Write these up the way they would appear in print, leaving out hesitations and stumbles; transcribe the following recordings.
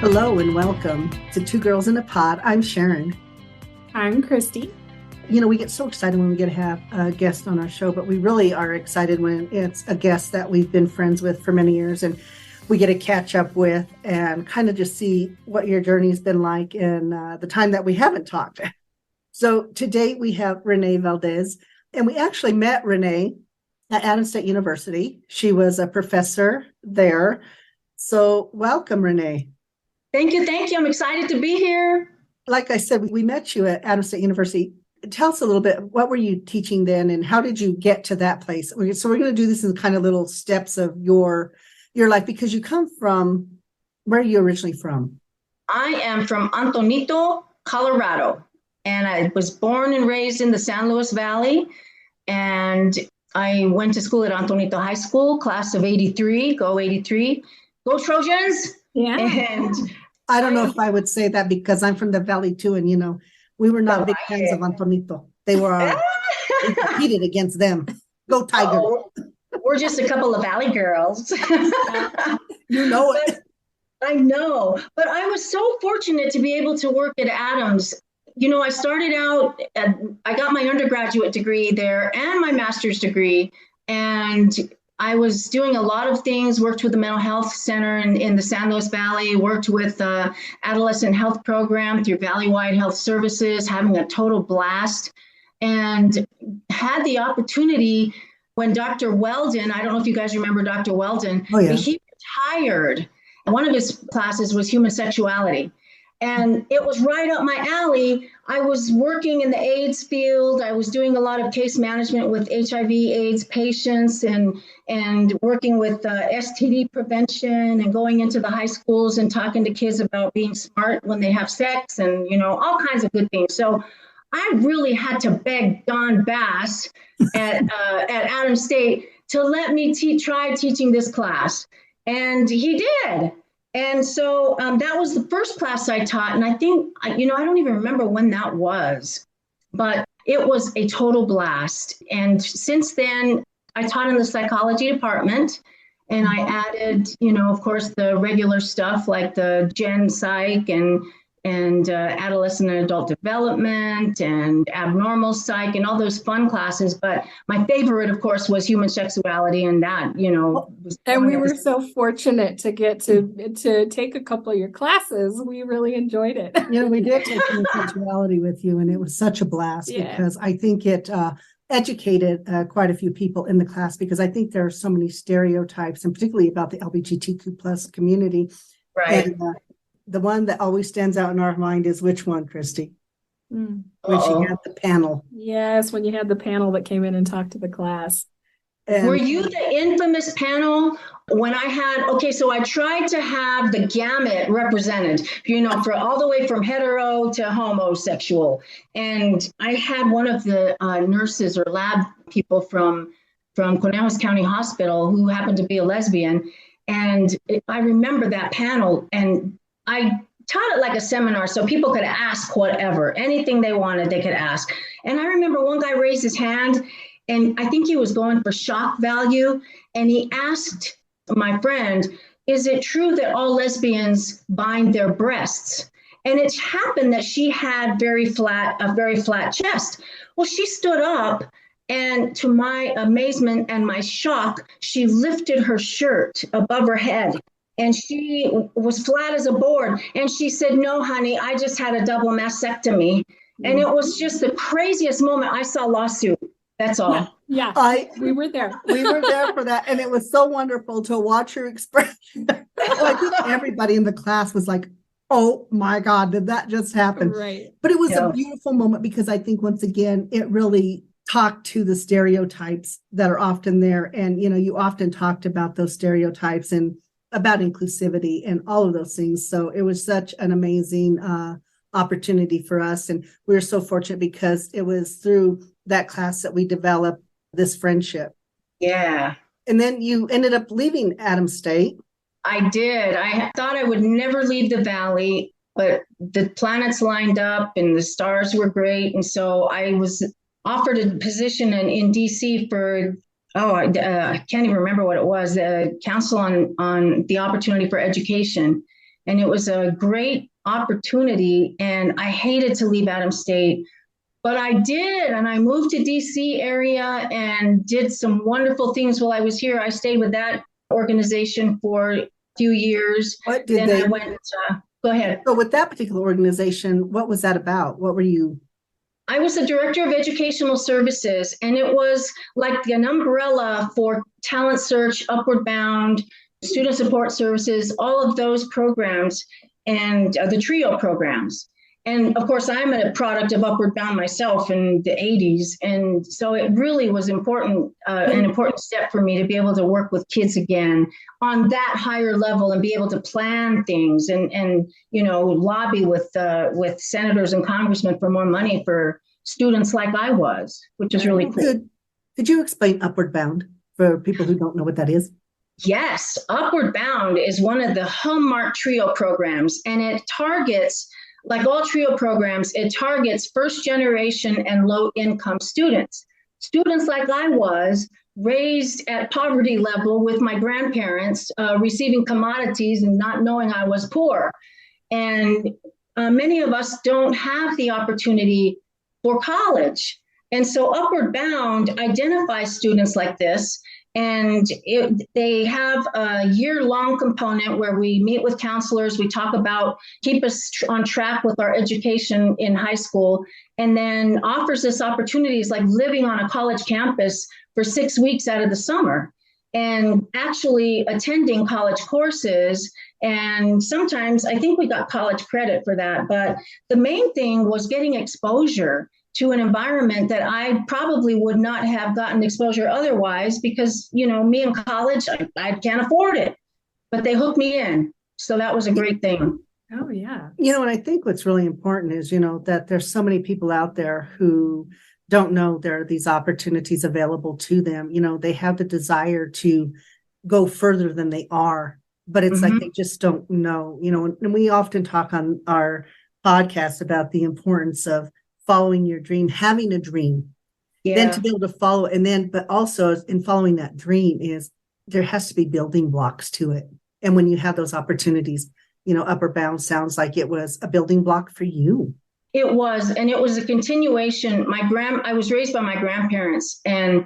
Hello and welcome to Two Girls in a Pod. I'm Sharon. I'm Christy. You know, we get so excited when we get to have a guest on our show, but we really are excited when it's a guest that we've been friends with for many years and we get to catch up with and kind of just see what your journey has been like in the time that we haven't talked. So today we have Renee Valdez, and we actually met Renee at Adams State University. She was a professor there. So welcome, Renee. Thank you. I'm excited to be here. Like I said, we met you at Adams State University. Tell us a little bit, what were you teaching then and how did you get to that place? So we're going to do this in kind of little steps of your life, because you come from, where are you originally from? I am from Antonito, Colorado, and I was born and raised in the San Luis Valley. And I went to school at Antonito High School, class of 83, go 83, go Trojans. Yeah. And I don't know if I would say that because I'm from the Valley too. And, you know, we were not big fans of Antonito. They were, we competed against them. Go Tigers. Oh, we're just a couple of Valley girls. You know it. I know, but I was so fortunate to be able to work at Adams. You know, I started out, I got my undergraduate degree there and my master's degree, and I was doing a lot of things, worked with the mental health center in the San Luis Valley, worked with the adolescent health program through Valley-wide Health Services, having a total blast, and had the opportunity when Dr. Weldon, I don't know if you guys remember Dr. Weldon, he retired. One of his classes was human sexuality. And it was right up my alley. I was working in the AIDS field. I was doing a lot of case management with HIV AIDS patients and working with STD prevention and going into the high schools and talking to kids about being smart when they have sex and, you know, all kinds of good things. So I really had to beg Don Bass at Adams State to let me try teaching this class. And he did. And so that was the first class I taught. And I think, you know, I don't even remember when that was, but it was a total blast. And since then, I taught in the psychology department. And I added, you know, of course, the regular stuff like the gen psych and adolescent and adult development and abnormal psych and all those fun classes. But my favorite, of course, was human sexuality, and that, you know. And we were so fortunate to get to take a couple of your classes. We really enjoyed it. You know, we did take human sexuality with you, and it was such a blast because I think it educated quite a few people in the class, because I think there are so many stereotypes, and particularly about the LGBTQ plus community. Right. And, the one that always stands out in our mind is which one, Christy? When she had the panel. Yes, when you had the panel that came in and talked to the class. And were you the infamous panel when I had, so I tried to have the gamut represented, you know, for all the way from hetero to homosexual. And I had one of the nurses or lab people from Conejos County Hospital who happened to be a lesbian. And I remember that panel, and I taught it like a seminar so people could ask whatever, anything they wanted, they could ask. And I remember one guy raised his hand, and I think he was going for shock value. And he asked my friend, is it true that all lesbians bind their breasts? And it happened that she had a very flat chest. Well, she stood up, and to my amazement and my shock, she lifted her shirt above her head. And she was flat as a board. And she said, no, honey, I just had a double mastectomy. And it was just the craziest moment. I saw lawsuit. That's all. Yeah. We were there. We were there for that. And it was so wonderful to watch her expression. I think everybody in the class was like, oh my God, did that just happen? Right. But it was a beautiful moment, because I think, once again, it really talked to the stereotypes that are often there. And, you know, you often talked about those stereotypes and about inclusivity and all of those things. So it was such an amazing opportunity for us. And we were so fortunate because it was through that class that we developed this friendship. Yeah. And then you ended up leaving Adams State. I did. I thought I would never leave the Valley, but the planets lined up and the stars were great. And so I was offered a position in DC for I can't even remember what it was, the Council on the Opportunity for Education. And it was a great opportunity. And I hated to leave Adams State, but I did. And I moved to DC area and did some wonderful things while I was here. I stayed with that organization for a few years. What did Then they I went, go ahead. So with that particular organization, what was that about? What were you? I was the director of educational services, and it was like an umbrella for talent search, Upward Bound, student support services, all of those programs, and the TRIO programs. And of course, I'm a product of Upward Bound myself in the 80s. And so it really was important, an important step for me to be able to work with kids again on that higher level and be able to plan things and lobby with senators and congressmen for more money for students like I was, which is really cool. Could you explain Upward Bound for people who don't know what that is? Yes, Upward Bound is one of the hallmark TRIO programs, and it targets, like all TRIO programs, it targets first generation and low income students. Students like I was, raised at poverty level with my grandparents, receiving commodities and not knowing I was poor. And many of us don't have the opportunity for college. And so Upward Bound identifies students like this. And they have a year-long component where we meet with counselors, we talk about, keep us on track with our education in high school, and then offers us opportunities like living on a college campus for 6 weeks out of the summer and actually attending college courses. And sometimes I think we got college credit for that. But the main thing was getting exposure to an environment that I probably would not have gotten exposure otherwise because, me in college, I can't afford it, but they hooked me in. So that was a great thing. Oh, yeah. And I think what's really important is, that there's so many people out there who don't know there are these opportunities available to them. They have the desire to go further than they are, but it's like they just don't know, and we often talk on our podcast about the importance of following your dream, having a dream, then to be able to follow. And then, but also in following that dream is there has to be building blocks to it. And when you have those opportunities, Upward Bound sounds like it was a building block for you. It was, and it was a continuation. I was raised by my grandparents, and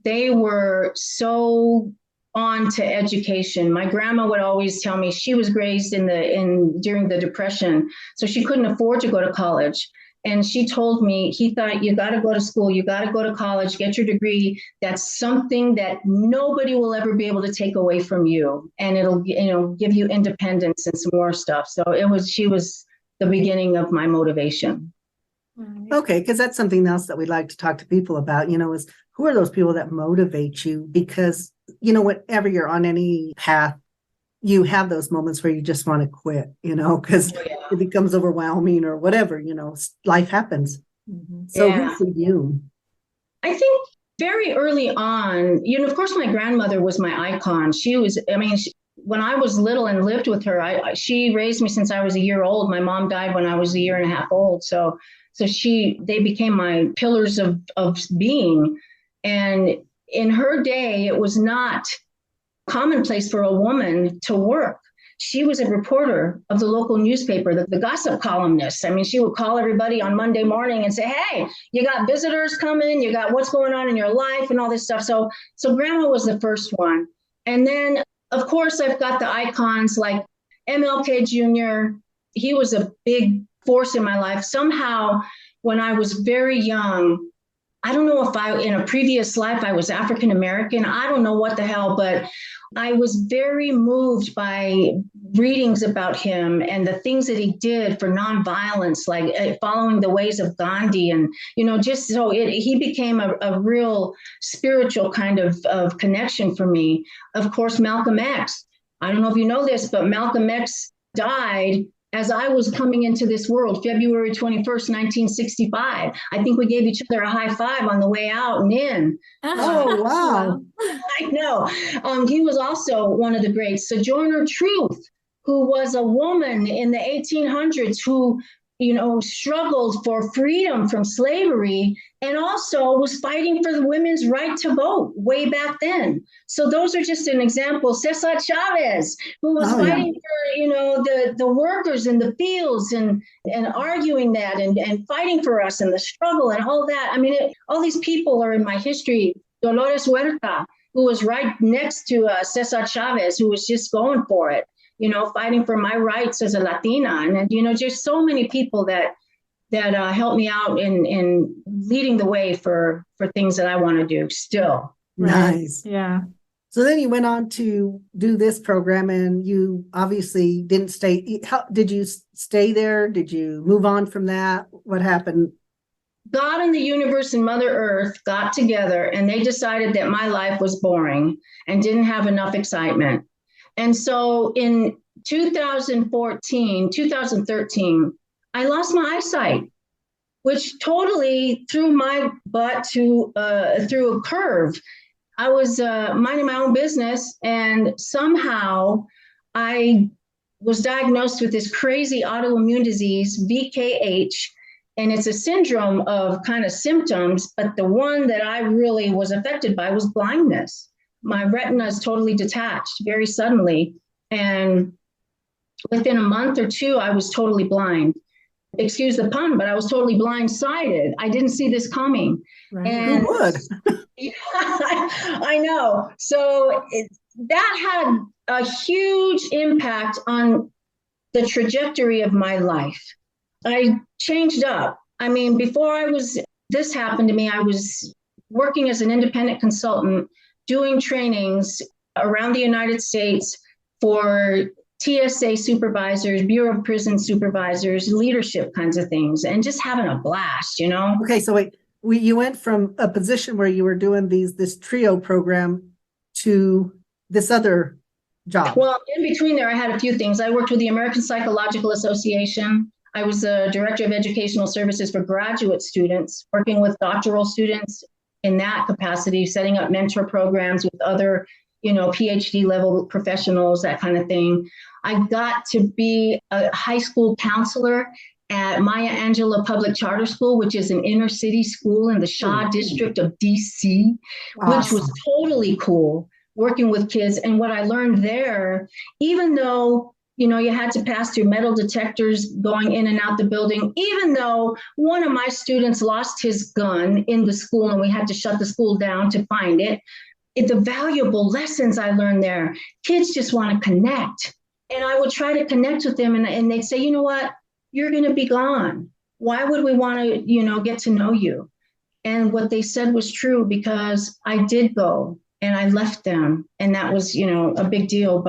they were so on to education. My grandma would always tell me she was raised during the Depression, so she couldn't afford to go to college. And she told me, he thought, you got to go to school, you got to go to college, get your degree. That's something that nobody will ever be able to take away from you. And it'll, give you independence and some more stuff. So she was the beginning of my motivation. Okay, because that's something else that we'd like to talk to people about, is who are those people that motivate you? Because, whenever you're on any path, you have those moments where you just want to quit, because it becomes overwhelming or whatever, life happens. So who for you? I think very early on, of course, my grandmother was my icon. When I was little and lived with her, she raised me since I was a year old. My mom died when I was a year and a half old. So they became my pillars of being. And in her day, it was not commonplace for a woman to work. She was a reporter of the local newspaper, the gossip columnist. She would call everybody on Monday morning and say, hey, you got visitors coming, you got what's going on in your life and all this stuff. So grandma was the first one. And then, of course, I've got the icons like MLK Jr. He was a big force in my life. Somehow, when I was very young, I don't know if in a previous life, I was African American. I don't know what the hell, but I was very moved by readings about him and the things that he did for nonviolence, like following the ways of Gandhi. And, just so he became a real spiritual kind of connection for me. Of course, Malcolm X. I don't know if you know this, but Malcolm X died as I was coming into this world, February 21st, 1965. I think we gave each other a high five on the way out and in. Oh, wow. I know. He was also one of the greats. Sojourner Truth, who was a woman in the 1800s who struggled for freedom from slavery, and also was fighting for the women's right to vote way back then. So those are just an example. Cesar Chavez, who was fighting for, the workers in the fields and arguing that and fighting for us and the struggle and all that. I mean, all these people are in my history. Dolores Huerta, who was right next to Cesar Chavez, who was just going for it, fighting for my rights as a Latina. And, just so many people that helped me out in leading the way for things that I want to do still. Nice. Yeah. So then you went on to do this program, and you obviously didn't stay. Did you stay there? Did you move on from that? What happened? God and the universe and Mother Earth got together, and they decided that my life was boring and didn't have enough excitement. And so in 2013, I lost my eyesight, which totally threw my butt through a curve. I was minding my own business, and somehow I was diagnosed with this crazy autoimmune disease, VKH, and it's a syndrome of kind of symptoms, but the one that I really was affected by was blindness. My retina is totally detached very suddenly, and within a month or two, I was totally blind. Excuse the pun, but I was totally blindsided. I didn't see this coming. Right. And who would? Yeah, I know. So that had a huge impact on the trajectory of my life. I changed up. I mean, before this happened to me, I was working as an independent consultant, doing trainings around the United States for TSA supervisors, Bureau of Prison supervisors, leadership kinds of things, and just having a blast, Okay, so wait, you went from a position where you were doing this trio program to this other job. Well, in between there, I had a few things. I worked with the American Psychological Association. I was the director of educational services for graduate students, working with doctoral students in that capacity, setting up mentor programs with other PhD level professionals, that kind of thing. I got to be a high school counselor at Maya Angelou Public Charter School, which is an inner city school in the Shaw district of DC, which was totally cool, working with kids. And what I learned there, even though you had to pass through metal detectors going in and out the building, even though one of my students lost his gun in the school and we had to shut the school down to find it, the valuable lessons I learned there, kids just want to connect. And I would try to connect with them, and they'd say, you know what, you're going to be gone. Why would we want to, get to know you? And what they said was true, because I did go and I left them. And that was, a big deal.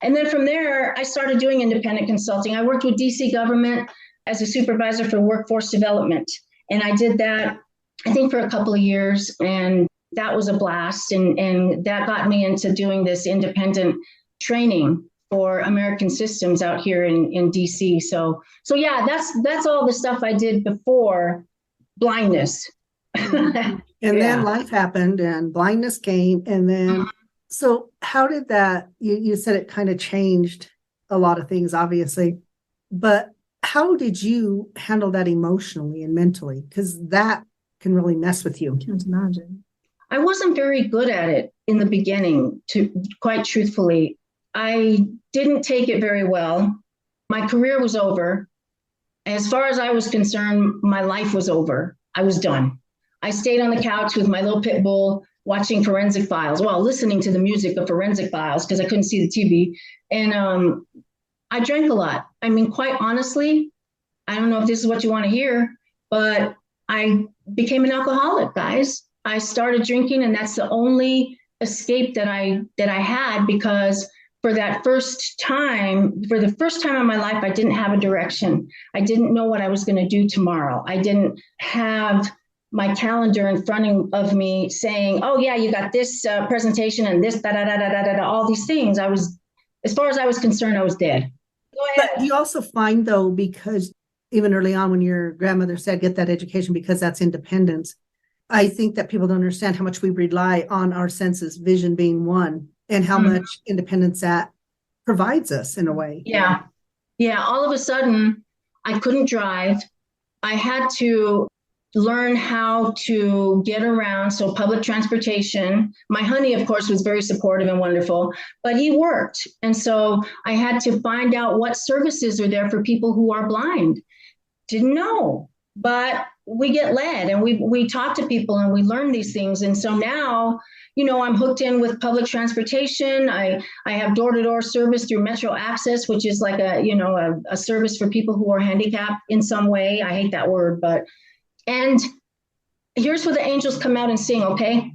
And then from there, I started doing independent consulting. I worked with DC government as a supervisor for workforce development. And I did that, I think, for a couple of years. And that was a blast. And that got me into doing this independent training for American systems out here in DC. So yeah, that's all the stuff I did before blindness. And then life happened and blindness came. And then, so how did that, you said it kind of changed a lot of things, obviously, but how did you handle that emotionally and mentally? Because that can really mess with you. Can't imagine. I wasn't very good at it in the beginning, quite truthfully. I didn't take it very well. My career was over. As far as I was concerned, my life was over. I was done. I stayed on the couch with my little pit bull watching Forensic Files, listening to the music of Forensic Files because I couldn't see the TV. And I drank a lot. I mean, quite honestly, I don't know if this is what you want to hear, but I became an alcoholic, guys. I started drinking, and that's the only escape that I had, because for the first time in my life, I didn't have a direction. I didn't know what I was going to do tomorrow. I didn't have my calendar in front of me saying, oh yeah, you got this presentation and this, all these things. As far as I was concerned, I was dead. Go ahead. But you also find, though, because even early on when your grandmother said, get that education because that's independence, I think that people don't understand how much we rely on our senses, vision being one, and how much independence that provides us in a way. Yeah. All of a sudden, I couldn't drive. I had to learn how to get around. So public transportation. My honey, of course, was very supportive and wonderful, but he worked. And so I had to find out what services are there for people who are blind. Didn't know, but we get led and we talk to people and we learn these things. And so now, I'm hooked in with public transportation. I have door-to-door service through Metro Access, which is like a service for people who are handicapped in some way. I hate that word, and here's where the angels come out and sing, okay?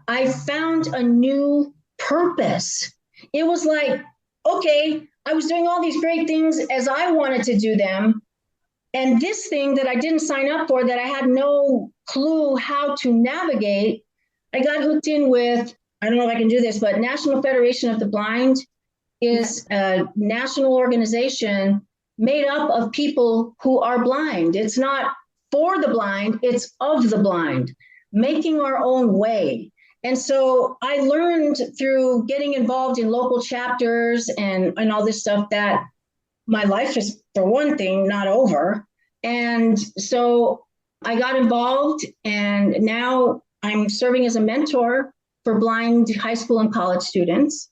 I found a new purpose. It was like, okay, I was doing all these great things as I wanted to do them. And this thing that I didn't sign up for, that I had no clue how to navigate, I got hooked in with, I don't know if I can do this, but National Federation of the Blind is a national organization made up of people who are blind. It's not for the blind, it's of the blind, making our own way. And so I learned through getting involved in local chapters and all this stuff that my life is, for one thing, not over. And so I got involved, and now I'm serving as a mentor for blind high school and college students.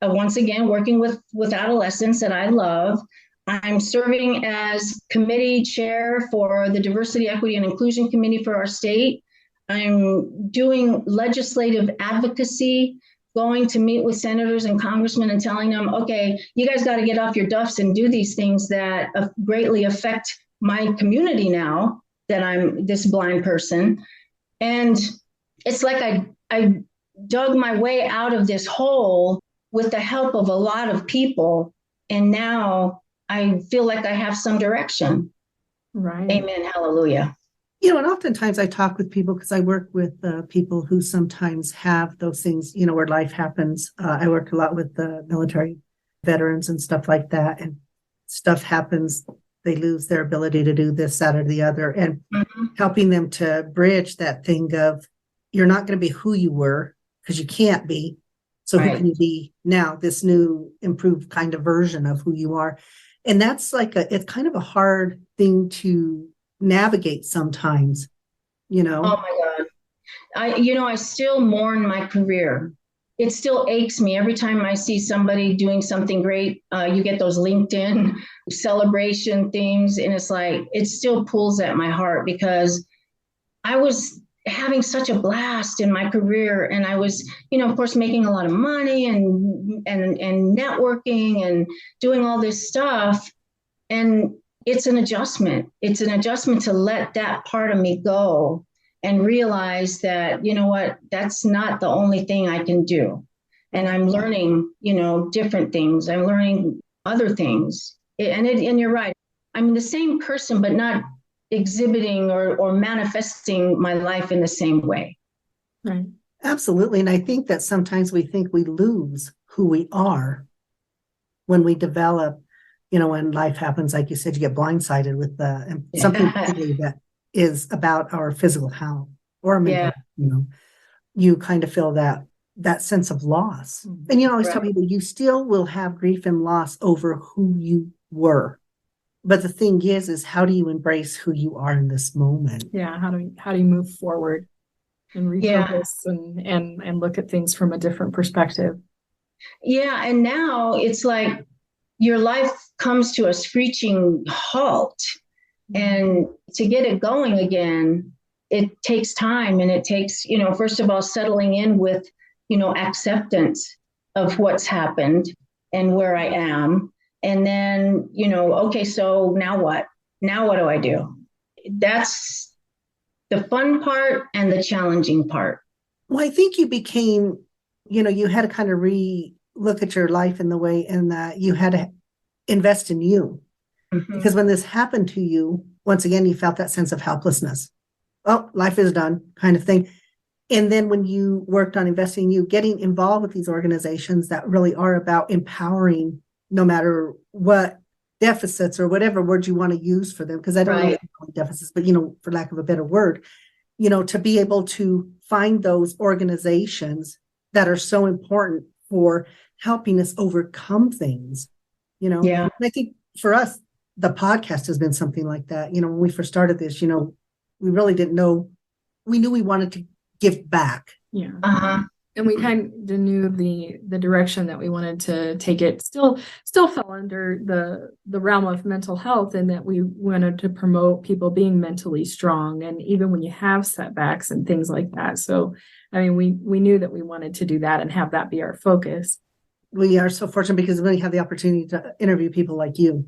Once again, working with adolescents that I love. I'm serving as committee chair for the Diversity, Equity, and Inclusion Committee for our state. I'm doing legislative advocacy, going to meet with senators and congressmen and telling them, okay, you guys got to get off your duffs and do these things that greatly affect my community now that I'm this blind person. And it's like I dug my way out of this hole with the help of a lot of people. And now I feel like I have some direction. Right. Amen. Hallelujah. And oftentimes I talk with people because I work with people who sometimes have those things, where life happens. I work a lot with military veterans and stuff like that. And stuff happens. They lose their ability to do this, that, or the other. And helping them to bridge that thing of, you're not going to be who you were because you can't be. So who can you be now, this new improved kind of version of who you are? And that's it's kind of a hard thing to navigate sometimes, Oh my God. I still mourn my career. It still aches me every time I see somebody doing something great. You get those LinkedIn celebration things, and it's like, it still pulls at my heart because I was having such a blast in my career. And I was, of course, making a lot of money and networking and doing all this stuff. And it's an adjustment. It's an adjustment to let that part of me go and realize that, what, that's not the only thing I can do. And I'm learning, different things. I'm learning other things. And you're right. I'm the same person, but not exhibiting or manifesting my life in the same way. Right. Absolutely. And I think that sometimes we think we lose who we are when we develop, when life happens, like you said, you get blindsided with something that is about our physical health or mental, you kind of feel that sense of loss. And I always tell people, you still will have grief and loss over who you were. But the thing is how do you embrace who you are in this moment? Yeah. How do you move forward and refocus and look at things from a different perspective? Yeah. And now it's like your life comes to a screeching halt. And to get it going again, it takes time, and it takes, first of all, settling in with, acceptance of what's happened and where I am. And then, okay, so now what? Now what do I do? That's the fun part and the challenging part. Well, I think you became, you had to kind of look at your life in the way in that you had to invest in you. Because when this happened to you, once again, you felt that sense of helplessness. Oh, life is done kind of thing. And then when you worked on investing in you, getting involved with these organizations that really are about empowering, no matter what deficits or whatever word you want to use for them, because I don't know deficits, but, for lack of a better word, to be able to find those organizations that are so important for helping us overcome things, And I think for us, the podcast has been something like that. When we first started this, we really didn't know. We knew we wanted to give back. Yeah. Uh-huh. And we kind of knew the direction that we wanted to take it. Still fell under the realm of mental health, and that we wanted to promote people being mentally strong, and even when you have setbacks and things like that. So, I mean, we knew that we wanted to do that and have that be our focus. We are so fortunate because we have the opportunity to interview people like you.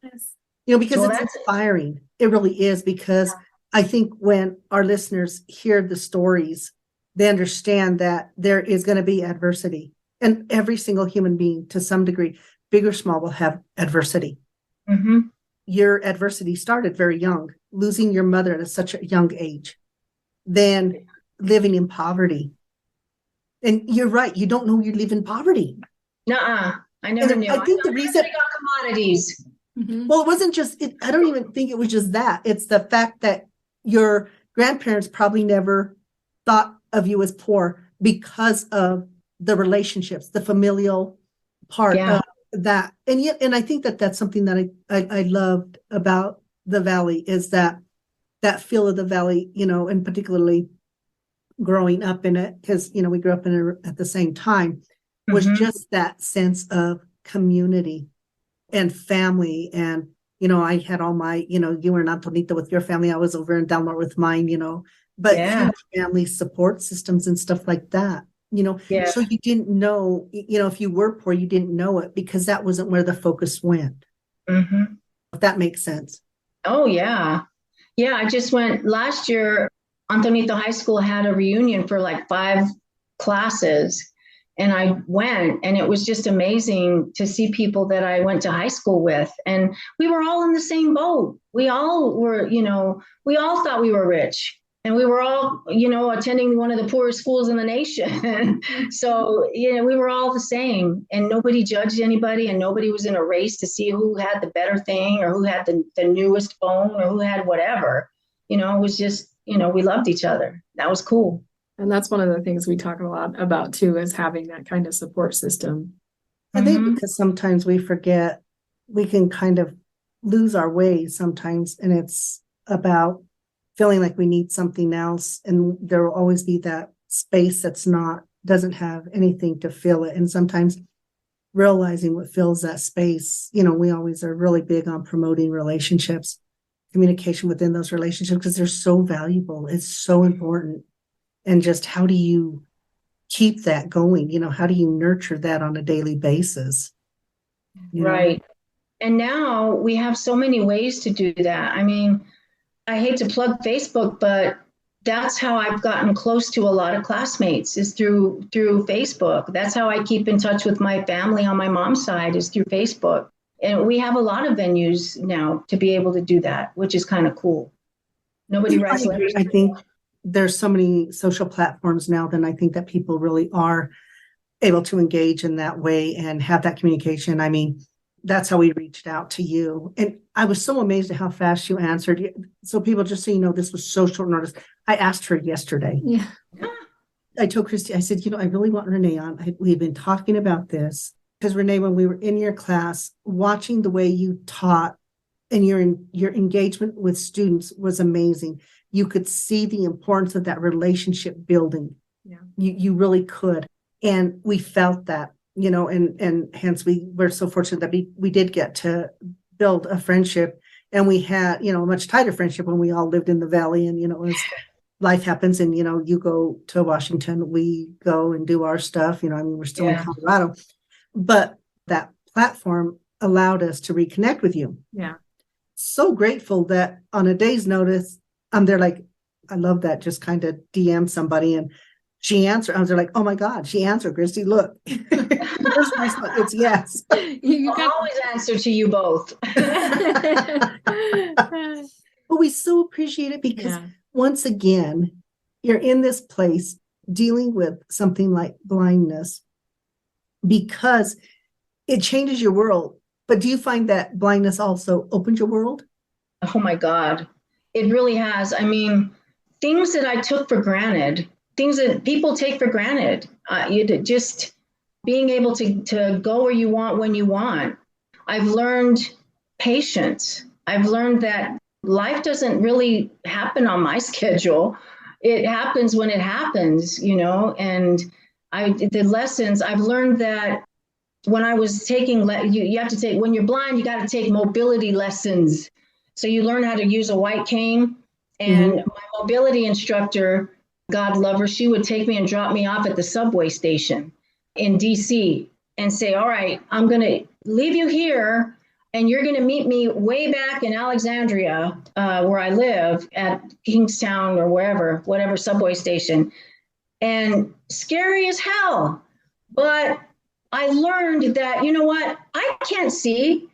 Yes. Because Well, it's inspiring. It really is, because I think when our listeners hear the stories, they understand that there is going to be adversity, and every single human being, to some degree, big or small, will have adversity. Mm-hmm. Your adversity started very young, losing your mother at such a young age, then living in poverty. And you're right, you don't know you live in poverty. Nuh-uh. I never knew. I think the reason, I got commodities. Mm-hmm. well, it wasn't just, I don't even think it was just that. It's the fact that your grandparents probably never thought of you as poor because of the relationships, the familial part of that. And I think that that's something that I loved about the Valley, is that feel of the Valley, and particularly growing up in it, because, we grew up in it at the same time, was just that sense of community and family. And, I had all my, you were in Antonita with your family. I was over in Delmar with mine, but huge family support systems and stuff like that, so you didn't know, if you were poor, you didn't know it because that wasn't where the focus went. Mm-hmm. If that makes sense. Oh, yeah. Yeah, I just went last year. Antonito High School had a reunion for like 5 classes. And I went, and it was just amazing to see people that I went to high school with. And we were all in the same boat. We all were, we all thought we were rich. And we were all, attending one of the poorest schools in the nation. So, we were all the same, and nobody judged anybody, and nobody was in a race to see who had the better thing, or who had the newest phone, or who had whatever. It was just, we loved each other. That was cool. And that's one of the things we talk a lot about too, is having that kind of support system. I think because sometimes we forget, we can kind of lose our way sometimes, and it's about feeling like we need something else, and there will always be that space doesn't have anything to fill it. And sometimes realizing what fills that space, we always are really big on promoting relationships, communication within those relationships, because they're so valuable. It's so important. And just how do you keep that going? How do you nurture that on a daily basis? Right. And now we have so many ways to do that. I mean, I hate to plug Facebook, but that's how I've gotten close to a lot of classmates, is through Facebook. That's how I keep in touch with my family on my mom's side, is through Facebook. And we have a lot of venues now to be able to do that, which is kind of cool. Nobody writes letters. I think there's so many social platforms now, then I think that people really are able to engage in that way and have that communication. I mean, that's how we reached out to you. And I was so amazed at how fast you answered. So people, just so you know, this was so short notice. I asked her yesterday. Yeah. I told Christy, I said, I really want Renee on. We've been talking about this because, Renee, when we were in your class, watching the way you taught and your engagement with students was amazing. You could see the importance of that relationship building. Yeah. You really could. And we felt that, and hence we were so fortunate that we did get to build a friendship, and we had, a much tighter friendship when we all lived in the Valley. And, as life happens and, you go to Washington, we go and do our stuff, we're still in Colorado, but that platform allowed us to reconnect with you. Yeah. So grateful that on a day's notice, I'm there like, I love that, just kind of DM somebody and she answered. I was like, oh my God, she answered, Christy, look. It's yes. You can always answer to you both. But we so appreciate it because once again, you're in this place dealing with something like blindness because it changes your world. But do you find that blindness also opens your world? Oh my God. It really has. I mean, things that I took for granted, things that people take for granted, just being able to go where you want when you want. I've learned patience. I've learned that life doesn't really happen on my schedule. It happens when it happens, and the lessons I've learned that when I was taking, you have to take, when you're blind, you got to take mobility lessons. So you learn how to use a white cane. And my mobility instructor, God love her, she would take me and drop me off at the subway station in DC and say, all right, I'm going to leave you here and you're going to meet me way back in Alexandria, where I live at Kingstown or whatever subway station. And scary as hell. But I learned that, you know what, I can't see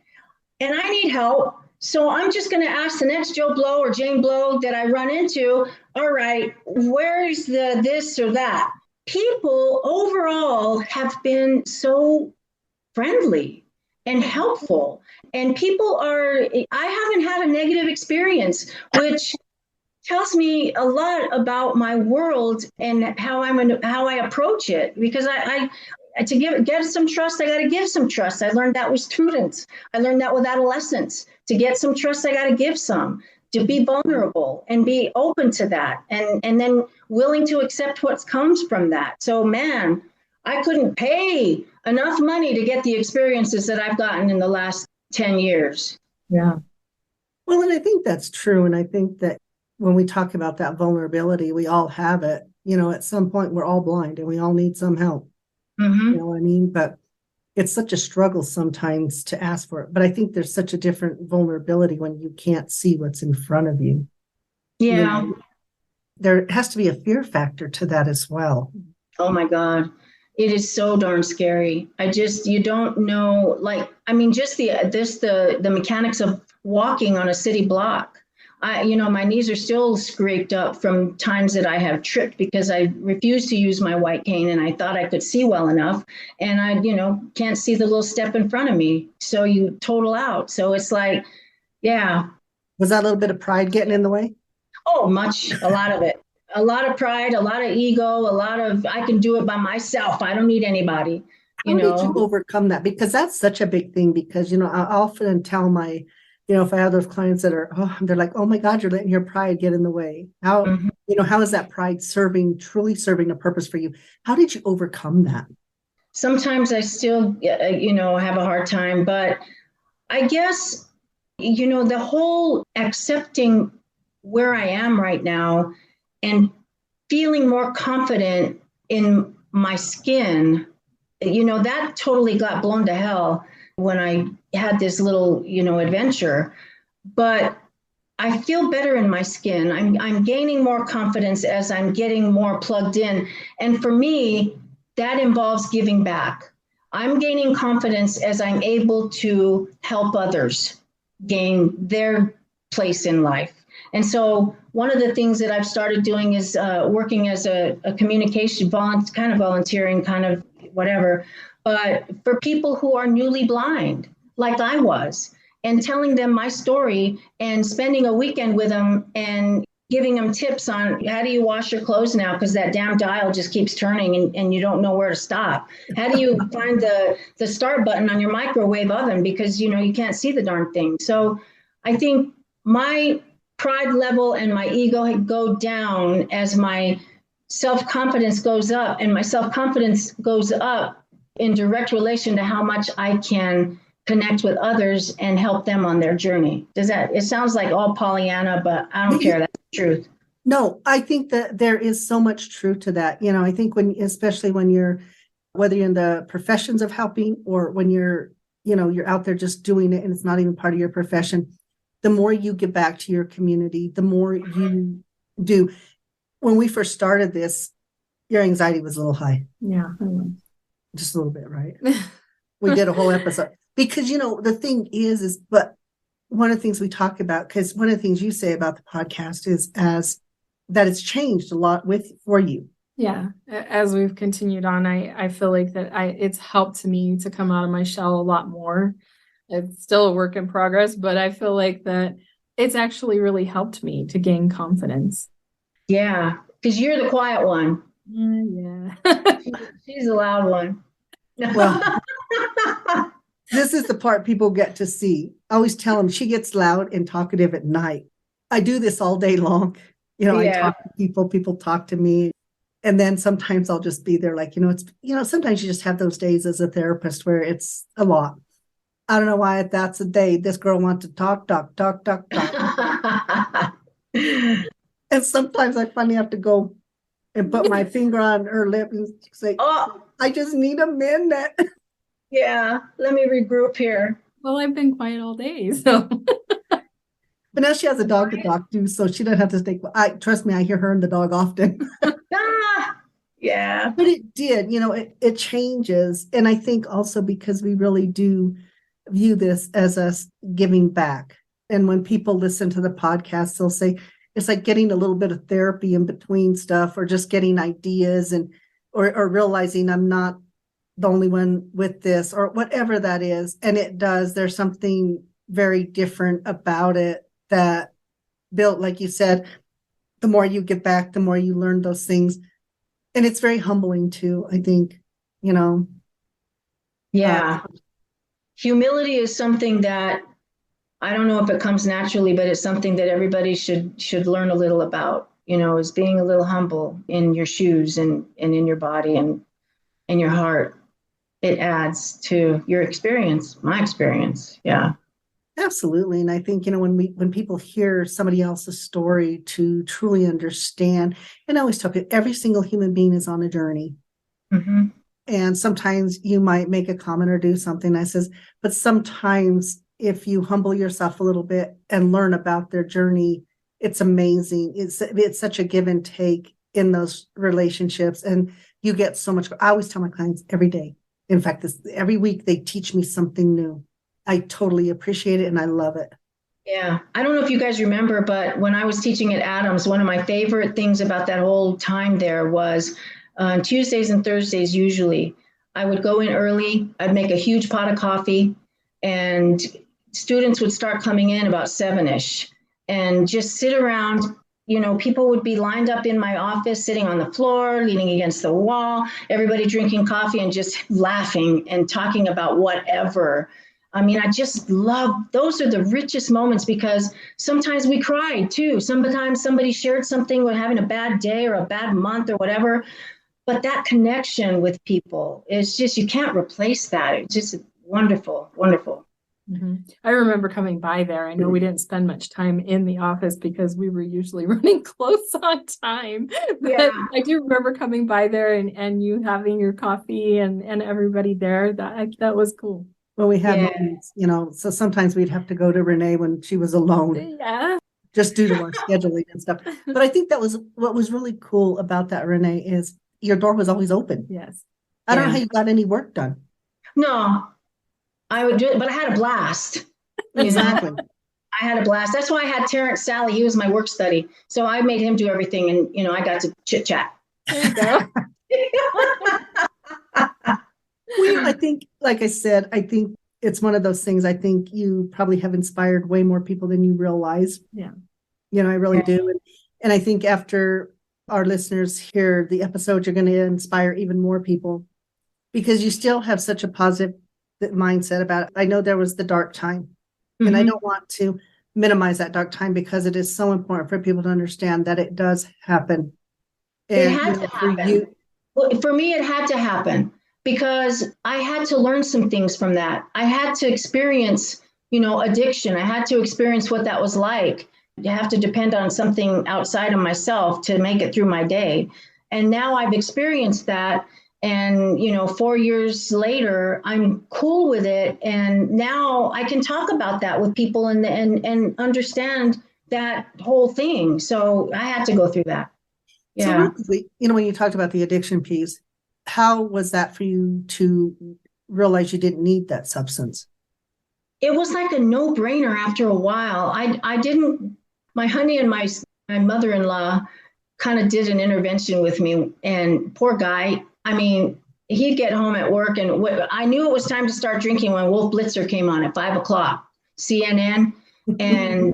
and I need help. So I'm just going to ask the next Joe Blow or Jane Blow that I run into, all right, where's the this or that? People overall have been so friendly and helpful. And I haven't had a negative experience, which tells me a lot about my world and how I approach it. Because to get some trust, I got to give some trust. I learned that with students. I learned that with adolescents. To get some trust, I got to give some. To be vulnerable and be open to that, and then willing to accept what comes from that. So, man, I couldn't pay enough money to get the experiences that I've gotten in the last 10 years. Yeah. Well, and I think that's true. And I think that when we talk about that vulnerability, we all have it. At some point, we're all blind and we all need some help. Mm-hmm. You know what I mean? But it's such a struggle sometimes to ask for it. But I think there's such a different vulnerability when you can't see what's in front of you. Yeah. There has to be a fear factor to that as well. Oh my God. It is so darn scary. You don't know, just the mechanics of walking on a city block. My knees are still scraped up from times that I have tripped because I refused to use my white cane and I thought I could see well enough. And I, can't see the little step in front of me. So you total out. So it's like, yeah. Was that a little bit of pride getting in the way? Oh, a lot of it. A lot of pride, a lot of ego, a lot of, I can do it by myself. I don't need anybody. How did you overcome that? Because that's such a big thing because, I often tell my, if I have those clients that are, they're like, oh my God, you're letting your pride get in the way. How, how is that pride truly serving a purpose for you? How did you overcome that? Sometimes I still, have a hard time, but I guess, the whole accepting where I am right now and feeling more confident in my skin, that totally got blown to hell when I had this little, adventure. But I feel better in my skin. I'm gaining more confidence as I'm getting more plugged in. And for me, that involves giving back. I'm gaining confidence as I'm able to help others gain their place in life. And so one of the things that I've started doing is working as a communication, kind of volunteering, kind of whatever, but for people who are newly blind, like I was, and telling them my story and spending a weekend with them and giving them tips on how do you wash your clothes now because that damn dial just keeps turning and you don't know where to stop. How do you find the start button on your microwave oven because, you can't see the darn thing. So I think my pride level and my ego go down as my self-confidence goes up, and my self-confidence goes up in direct relation to how much I can connect with others and help them on their journey. It sounds like all Pollyanna, but I don't care. That's the truth. No, I think that there is so much truth to that. I think especially when whether you're in the professions of helping or when you're out there just doing it and it's not even part of your profession, the more you give back to your community, the more you do. When we first started this, your anxiety was a little high. Yeah. Just a little bit, right? We did a whole episode because, the thing is, but one of the things we talk about, because one of the things you say about the podcast is that it's changed a lot for you. Yeah. As we've continued on, I feel like that it's helped me to come out of my shell a lot more. It's still a work in progress, but I feel like that it's actually really helped me to gain confidence. Yeah, because you're the quiet one. Yeah. She's the loud one. Well, this is the part people get to see. I always tell them she gets loud and talkative at night. I do this all day long. I talk to people talk to me. And then sometimes I'll just be there like, sometimes you just have those days as a therapist where it's a lot. I don't know why that's a day. This girl wants to talk. And sometimes I finally have to go and put my finger on her lip and say, oh, I just need a minute. Yeah, let me regroup here. Well, I've been quiet all day, so. But now she has a dog to talk to, so she doesn't have to stay. Trust me, I hear her and the dog often. Yeah. But it did, it changes. And I think also because we really do view this as us giving back. And when people listen to the podcast, they'll say, it's like getting a little bit of therapy in between stuff, or just getting ideas or realizing I'm not the only one with this, or whatever that is. And it does, there's something very different about it that built, like you said, the more you give back, the more you learn those things. And it's very humbling too, I think, Yeah. Humility is something that I don't know if it comes naturally, but it's something that everybody should learn a little about, is being a little humble in your shoes and in your body and in your heart. It adds to your experience, my experience. Yeah. Absolutely. And I think, when people hear somebody else's story to truly understand, and I always tell people, every single human being is on a journey. Mm-hmm. And sometimes you might make a comment or do something. I says, but sometimes if you humble yourself a little bit and learn about their journey, it's amazing. It's such a give and take in those relationships. And you get so much. I always tell my clients every day. In fact, every week they teach me something new. I totally appreciate it and I love it. Yeah. I don't know if you guys remember, but when I was teaching at Adams, one of my favorite things about that whole time there was on Tuesdays and Thursdays, usually I would go in early. I'd make a huge pot of coffee and students would start coming in about 7-ish and just sit around. People would be lined up in my office, sitting on the floor, leaning against the wall, everybody drinking coffee and just laughing and talking about whatever. I mean, I just love, those are the richest moments because sometimes we cried too. Sometimes somebody shared something, we're having a bad day or a bad month or whatever. But that connection with people is just, you can't replace that. It's just wonderful, wonderful. Mm-hmm. I remember coming by there. I know we didn't spend much time in the office because we were usually running close on time. But Yeah. I do remember coming by there and you having your coffee and everybody there. That was cool. Well, we had moments, so sometimes we'd have to go to Renee when she was alone. Yeah. Just due to our scheduling and stuff. But I think that was what was really cool about that, Renee, is your door was always open. Yes. I don't know how you got any work done. No, I would do it, but I had a blast. Exactly. I had a blast. That's why I had Terrence Sally. He was my work study. So I made him do everything and, I got to chit chat. There you go. I think, like I said, I think it's one of those things. I think you probably have inspired way more people than you realize. Yeah. I really do. And I think after our listeners hear the episode, you're going to inspire even more people because you still have such a positive mindset about it. I know there was the dark time, and I don't want to minimize that dark time because it is so important for people to understand that it does happen. And, it had to happen. For me, it had to happen because I had to learn some things from that. I had to experience, addiction. I had to experience what that was like. You have to depend on something outside of myself to make it through my day. And now I've experienced that. And, 4 years later, I'm cool with it. And now I can talk about that with people and understand that whole thing. So I had to go through that. Yeah. So, when you talked about the addiction piece, how was that for you to realize you didn't need that substance? It was like a no-brainer after a while. I didn't, my honey and my mother-in-law kind of did an intervention with me, and poor guy, I mean, he'd get home at work and I knew it was time to start drinking when Wolf Blitzer came on at 5:00, CNN. And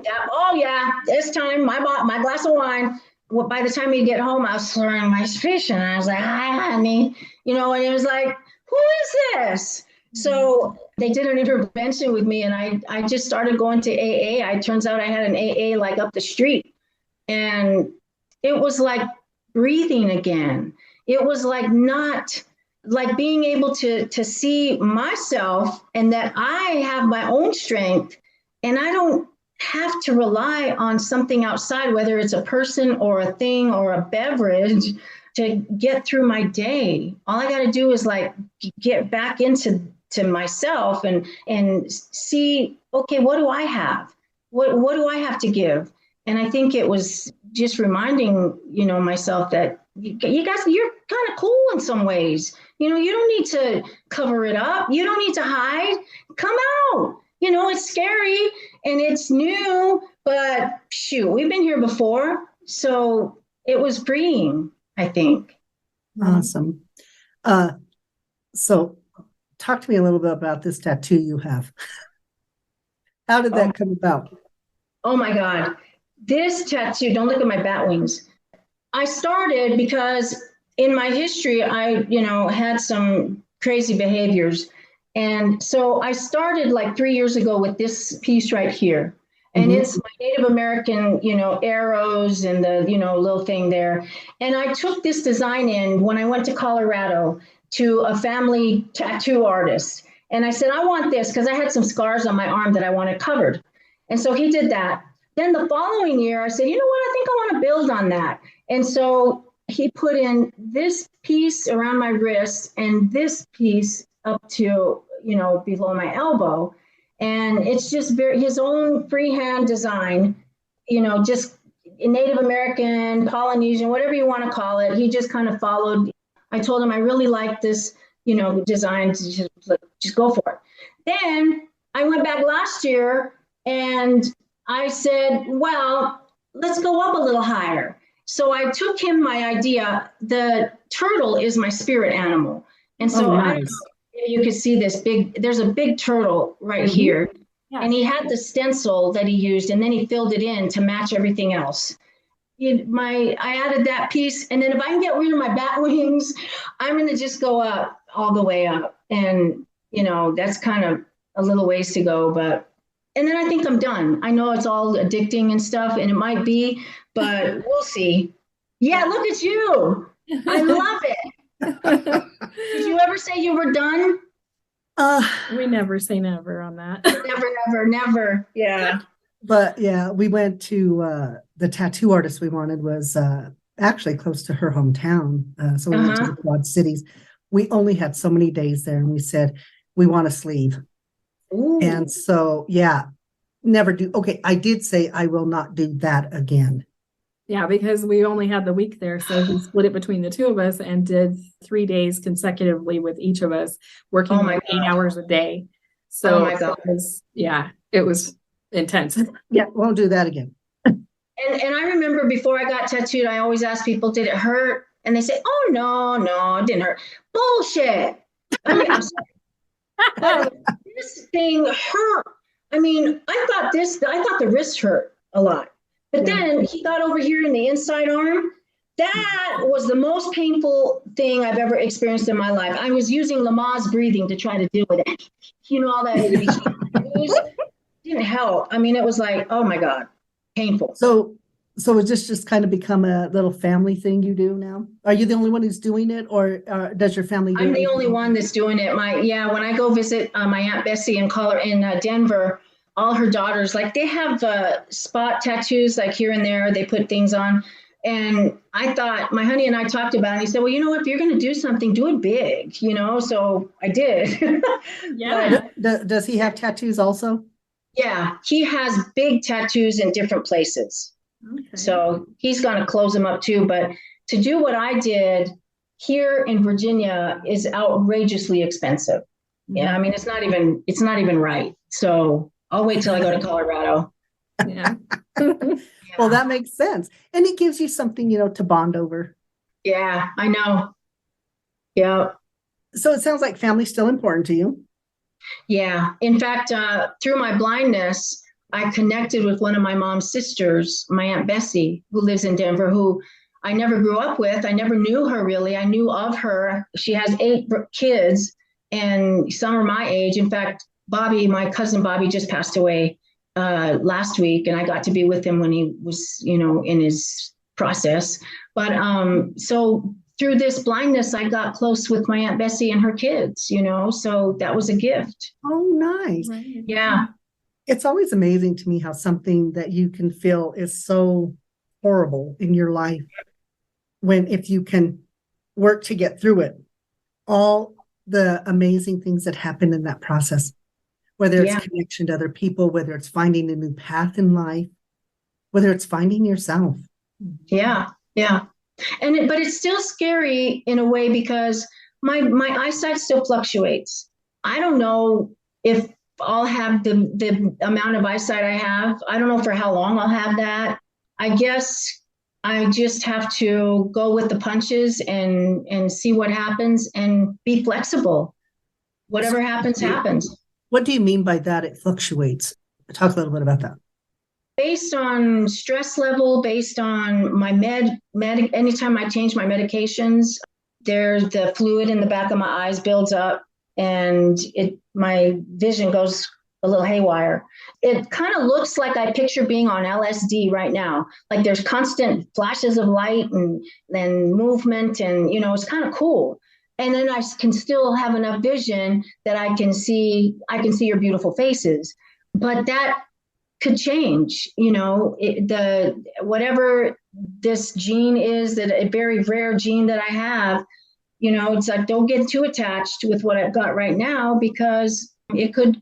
it's time, my glass of wine. Well, by the time he'd get home, I was slurring my speech and I was like, hi, honey, and it was like, who is this? So they did an intervention with me, and I just started going to AA. It turns out I had an AA like up the street, and it was like breathing again. It was like not like being able to see myself and that I have my own strength, and I don't have to rely on something outside, whether it's a person or a thing or a beverage, to get through my day. All I got to do is like get back into myself and see, okay, what do I have? What do I have to give? And I think it was just reminding, myself that you guys, you're kind of cool in some ways. You don't need to cover it up. You don't need to hide. Come out. It's scary and it's new, but shoot, we've been here before. So it was freeing, I think. Awesome. So talk to me a little bit about this tattoo you have. How did that come about? Oh my God. This tattoo, don't look at my bat wings. I started because in my history, I, had some crazy behaviors. And so I started like 3 years ago with this piece right here. And it's my Native American, arrows and the, little thing there. And I took this design in when I went to Colorado to a family tattoo artist. And I said, I want this because I had some scars on my arm that I wanted covered. And so he did that. Then the following year, I said, you know what, I think I want to build on that. And so he put in this piece around my wrist and this piece up to, below my elbow. And it's just his own freehand design, just Native American, Polynesian, whatever you want to call it. He just kind of followed. I told him I really like this, design, to just go for it. Then I went back last year and I said, well, let's go up a little higher. So I took him my idea. The turtle is my spirit animal. And so I don't know if you could see this there's a big turtle right here. Yeah. And he had the stencil that he used, and then he filled it in to match everything else. I added that piece, and then if I can get rid of my bat wings, I'm going to just go up all the way up. And, that's kind of a little ways to go, and then I think I'm done. I know it's all addicting and stuff, and it might be, but we'll see. Yeah, look at you. I love it. Did you ever say you were done? We never say never on that. Never. Yeah. But yeah, we went to the tattoo artist we wanted was actually close to her hometown. So we went to the Quad Cities. We only had so many days there, and we said, we want a sleeve. Ooh. And so, yeah, never do. Okay, I did say I will not do that again. Yeah, because we only had the week there. So we split it between the two of us and did 3 days consecutively with each of us, working 8 hours a day. So it was intense. Yeah, won't do that again. And I remember before I got tattooed, I always asked people, did it hurt? And they say, oh, no, it didn't hurt. Bullshit. I mean, I'm sorry. This thing hurt. I mean, I thought the wrist hurt a lot. But then he got over here in the inside arm. That was the most painful thing I've ever experienced in my life. I was using Lamaze breathing to try to deal with it. All that. It didn't help. I mean, it was like, oh my God, painful. So is this just kind of become a little family thing you do now? Are you the only one who's doing it, or does your family do it? I'm the only one that's doing it. When I go visit my Aunt Bessie in Denver, all her daughters, like they have spot tattoos, like here and there, they put things on. And I thought, my honey and I talked about it. And he said, well, if you're going to do something, do it big, so I did. Yeah. Does he have tattoos also? Yeah, he has big tattoos in different places. Okay. So he's going to close them up too. But to do what I did here in Virginia is outrageously expensive. Yeah, I mean, it's not even right. So I'll wait till I go to Colorado. Yeah. Well, that makes sense. And it gives you something, to bond over. Yeah, I know. Yeah. So it sounds like family's still important to you. Yeah. In fact, through my blindness, I connected with one of my mom's sisters, my Aunt Bessie, who lives in Denver, who I never grew up with. I never knew her really. I knew of her. She has 8 kids. and some are my age. In fact, Bobby, my cousin Bobby, just passed away last week, and I got to be with him when he was, in his process. But so through this blindness, I got close with my Aunt Bessie and her kids, so that was a gift. Oh, nice. Right. Yeah. It's always amazing to me how something that you can feel is so horrible in your life, when if you can work to get through it, all the amazing things that happen in that process, whether it's connection to other people, whether it's finding a new path in life, whether it's finding yourself. Yeah. But it's still scary in a way, because my eyesight still fluctuates. I don't know if I'll have the amount of eyesight I have. I don't know for how long I'll have that. I guess I just have to go with the punches and see what happens and be flexible. Whatever happens, happens. What do you mean by that? It fluctuates. Talk a little bit about that. Based on stress level, based on my anytime I change my medications, there's the fluid in the back of my eyes builds up, and my vision goes a little haywire. It kind of looks like I picture being on LSD right now. Like there's constant flashes of light and movement, and it's kind of cool. And then I can still have enough vision that I can see your beautiful faces. But that could change, whatever this gene is, that a very rare gene that I have, it's like, don't get too attached with what I've got right now, because it could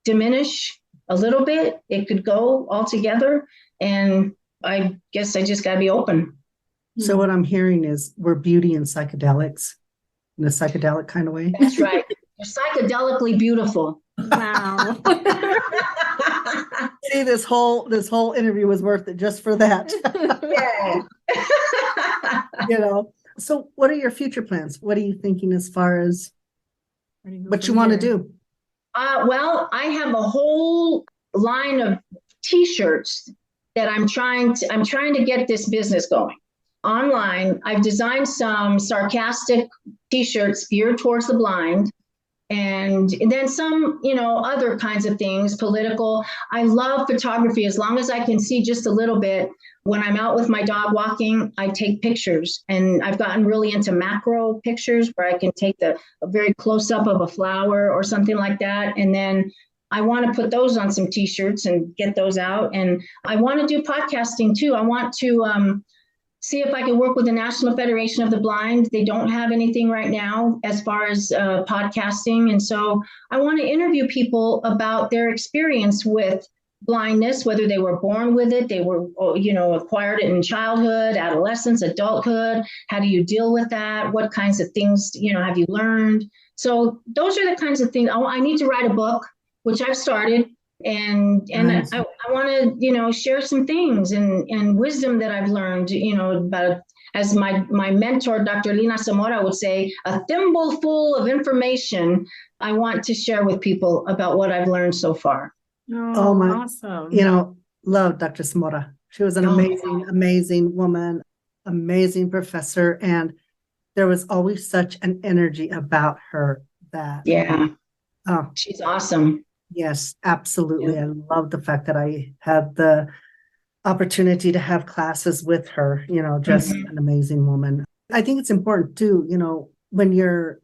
diminish a little bit. It could go altogether. And I guess I just got to be open. So what I'm hearing is we're beauty and psychedelics in a psychedelic kind of way. That's right. You're psychedelically beautiful. Wow. See, this whole interview was worth it just for that. Yeah. So what are your future plans? What are you thinking as far as what you want to do? Well, I have a whole line of T-shirts that I'm trying to get this business going online. I've designed some sarcastic T-shirts geared towards the blind, and then some, other kinds of things, political. I love photography. As long as I can see just a little bit, when I'm out with my dog walking, I take pictures, and I've gotten really into macro pictures where I can take a very close up of a flower or something like that. And then I want to put those on some T-shirts and get those out. And I want to do podcasting too. I want to see if I can work with the National Federation of the Blind. They don't have anything right now as far as podcasting. And so I want to interview people about their experience with blindness, whether they were born with it, they were, acquired it in childhood, adolescence, adulthood. How do you deal with that? What kinds of things, have you learned? So those are the kinds of things. I need to write a book, which I've started. And nice. I want to, share some things and wisdom that I've learned, about, as my mentor, Dr. Lina Zamora would say, a thimble full of information I want to share with people about what I've learned so far. Oh, my, awesome. Love Dr. Zamora. She was an amazing woman, amazing professor. And there was always such an energy about her that. Yeah. She's awesome. Yes, absolutely. Yeah. I love the fact that I had the opportunity to have classes with her, just an amazing woman. I think it's important too, when you're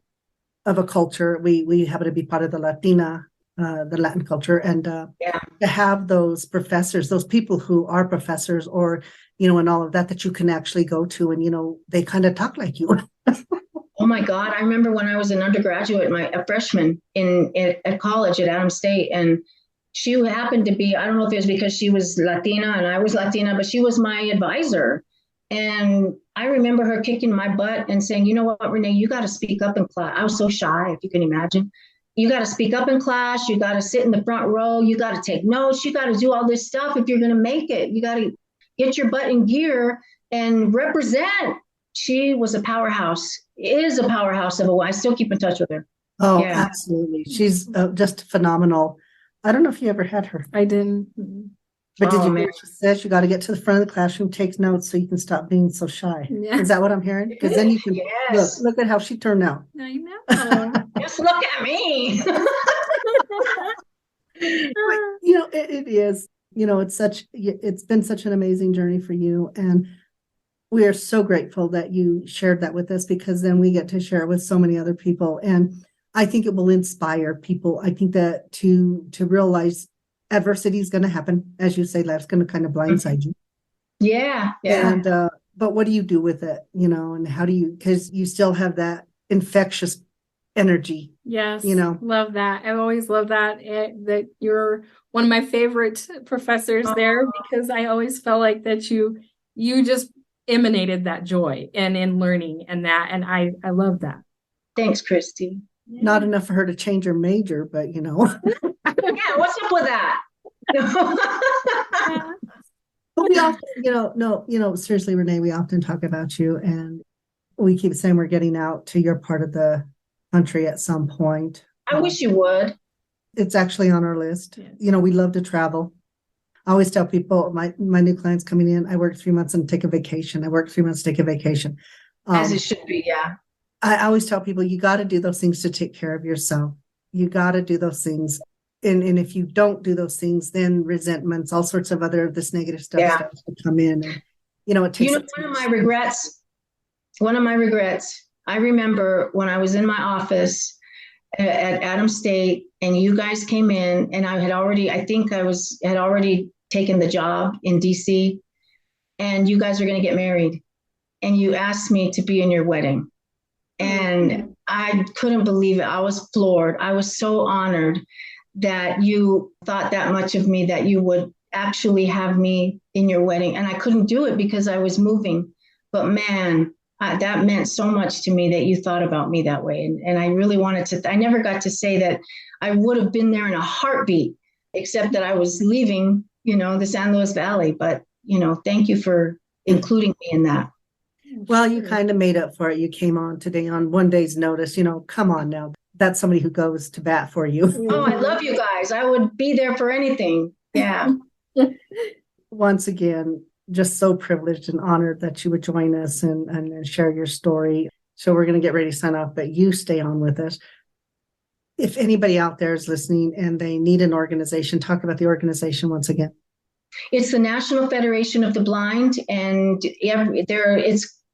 of a culture, we happen to be part of the Latin culture, and to have those professors, those people who are professors or, and all of that you can actually go to, and, they kind of talk like you. Oh my God. I remember when I was an undergraduate, a freshman at college at Adams State, and she happened to be, I don't know if it was because she was Latina and I was Latina, but she was my advisor. And I remember her kicking my butt and saying, you know what, Renee, you got to speak up in class. I was so shy, if you can imagine. You got to speak up in class. You got to sit in the front row. You got to take notes. You got to do all this stuff if you're going to make it. You got to get your butt in gear and represent. She was a powerhouse, is a powerhouse of a woman. I still keep in touch with her. Oh, yeah. Absolutely. She's just phenomenal. I don't know if you ever had her. I didn't. But did Oh, you man. hear what she says? You got to get to the front of the classroom, take notes so you can stop being so shy. Yeah. Is that what I'm hearing? Because then you can Yes. look at how she turned out. I know. Just look at me. It is, it's been such an amazing journey for you. And we are so grateful that you shared that with us, because then we get to share it with so many other people. And I think it will inspire people. I think that to realize adversity is going to happen. As you say, life's going to kind of blindside you. Yeah. And, but what do you do with it? And how do you, because you still have that infectious energy. Yes. Love that. I've always loved that, that you're one of my favorite professors there, because I always felt like that you just emanated that joy and in learning and that. And I love that. Thanks, Christy. Not enough for her to change her major, but Yeah, what's up with that? But we often, seriously, Renee, we often talk about you, and we keep saying we're getting out to your part of the country at some point. I wish you would. It's actually on our list. Yes. We love to travel. I always tell people, my new clients coming in, I work 3 months and take a vacation. I work 3 months, take a vacation. As it should be, yeah. I always tell people, you got to do those things to take care of yourself. You got to do those things. And if you don't do those things, then resentments, all sorts of this negative stuff starts to come in. And, it takes one of my regrets, I remember when I was in my office at Adams State, and you guys came in, and I had already taken the job in DC, and you guys were going to get married, and you asked me to be in your wedding. And I couldn't believe it. I was floored. I was so honored that you thought that much of me, that you would actually have me in your wedding. And I couldn't do it because I was moving. But man, that meant so much to me that you thought about me that way. And I really wanted to, I never got to say that I would have been there in a heartbeat, except that I was leaving, the San Luis Valley. But, thank you for including me in that. Well, you kind of made up for it. You came on today on one day's notice. Come on now. That's somebody who goes to bat for you. Oh, I love you guys. I would be there for anything. Yeah. Once again, just so privileged and honored that you would join us and share your story. So we're going to get ready to sign off, but you stay on with us. If anybody out there is listening and they need an organization, talk about the organization once again. It's the National Federation of the Blind, and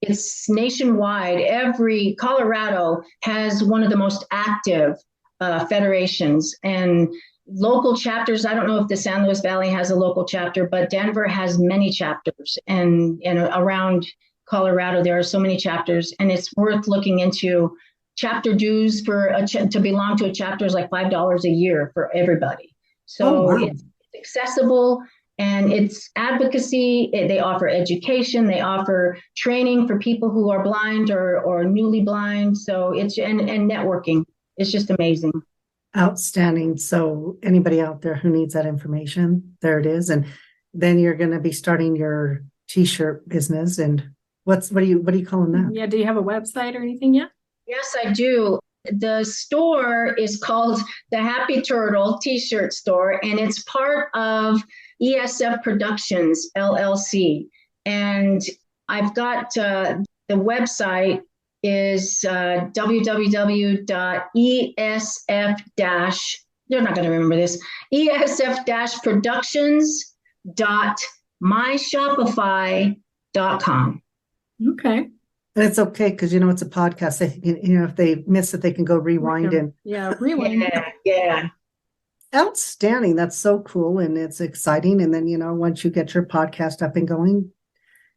it's nationwide. Colorado has one of the most active federations, and local chapters. I don't know if the San Luis Valley has a local chapter, but Denver has many chapters, and around Colorado there are so many chapters, and it's worth looking into. Chapter dues to belong to a chapter is like $5 a year for everybody. So It's accessible. And it's advocacy. They offer education. They offer training for people who are blind or newly blind. So and networking. It's just amazing. Outstanding. So anybody out there who needs that information, there it is. And then you're going to be starting your T-shirt business. And what are you calling that? Yeah. Do you have a website or anything yet? Yes, I do. The store is called the Happy Turtle T-shirt store, and it's part of ESF Productions, LLC. And I've got the website is www.esf- they're not going to remember this, esf-productions.myshopify.com. Okay. And it's okay because it's a podcast. If they miss it, they can go rewind and rewind. Yeah. Outstanding. That's so cool, and it's exciting. And then once you get your podcast up and going,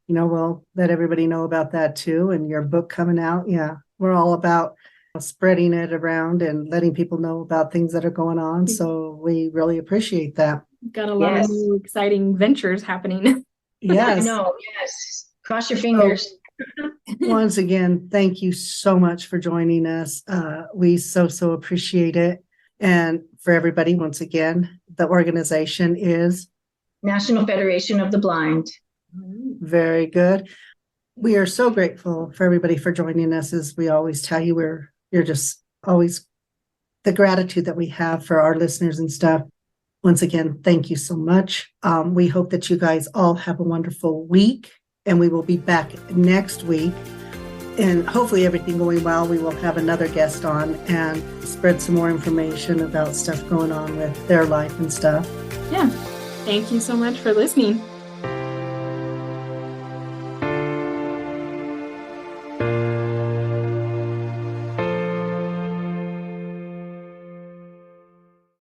we'll let everybody know about that too. And your book coming out. Yeah, we're all about spreading it around and letting people know about things that are going on. So we really appreciate that. Got a lot of new exciting ventures happening. Yes. I know. Yes. Cross your fingers. Once again, thank you so much for joining us. We so appreciate it. And for everybody, once again, the organization is National Federation of the Blind. Very good. We are so grateful for everybody for joining us. As we always tell you, you're just always the gratitude that we have for our listeners and stuff. Once again, thank you so much. We hope that you guys all have a wonderful week, and we will be back next week. And hopefully everything going well, we will have another guest on and spread some more information about stuff going on with their life and stuff. Yeah. Thank you so much for listening.